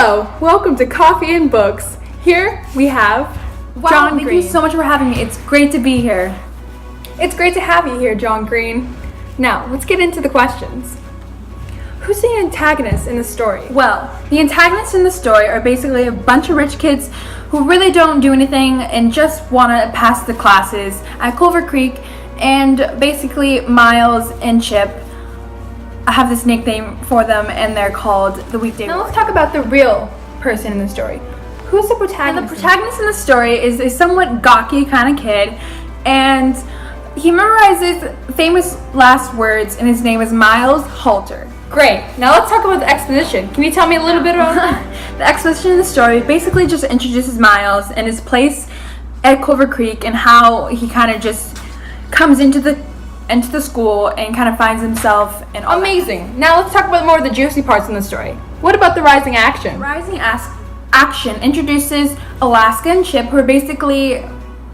Hello, welcome to Coffee and Books. Here we have John Green. Thank you so much for having me. It's great to be here. It's great to have you here, John Green. Now, let's get into the questions. Who's the antagonist in the story? Well, the antagonists in the story are basically a bunch of rich kids who really don't do anything and just want to pass the classes at Culver Creek, and basically Miles and Chip have this nickname for them, and they're called the Weekday Now Warriors. let's talk about the real person in the story. Who's the protagonist? The protagonist in the story is a somewhat gawky kind of kid, and he memorizes famous last words, and his name is Miles Halter. Great. Now let's talk about the exposition. Can you tell me a little bit about that? The exposition in the story basically just introduces Miles and his place at Culver Creek and how he kind of just comes into the school and kind of finds himself and all Amazing. Now let's talk about more of the juicy parts in the story. What about the rising action? Rising Action introduces Alaska and Chip, who are basically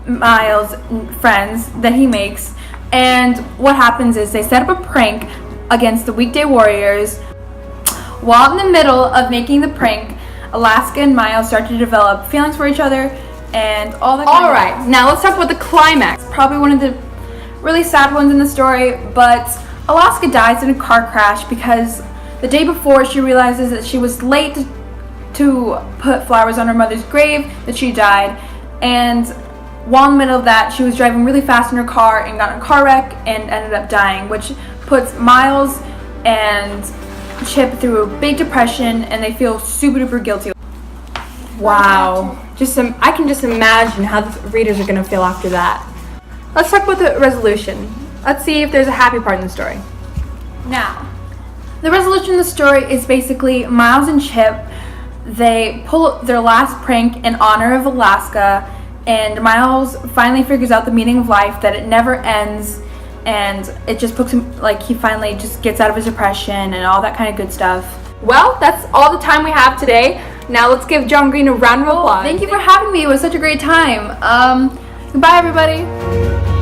Miles' friends that he makes, and what happens is they set up a prank against the Weekday Warriors. While in the middle of making the prank, Alaska and Miles start to develop feelings for each other and all that. Alright, now let's talk about the climax. Probably one of the really sad ones in the story, but Alaska dies in a car crash because the day before she realizes that she was late to put flowers on her mother's grave, that she died, and while in the middle of that, she was driving really fast in her car and got in a car wreck and ended up dying, which puts Miles and Chip through a big depression, and they feel super duper guilty. Wow. I can just imagine how the readers are going to feel after that. Let's talk about the resolution. Let's see if there's a happy part in the story. Now, the resolution of the story is basically Miles and Chip, they pull their last prank in honor of Alaska, and Miles finally figures out the meaning of life, that it never ends, and it just puts him, like, he finally just gets out of his depression and all that kind of good stuff. Well, that's all the time we have today. Now let's give John Green a round of applause. Thank you for having me. It was such a great time. Goodbye, everybody.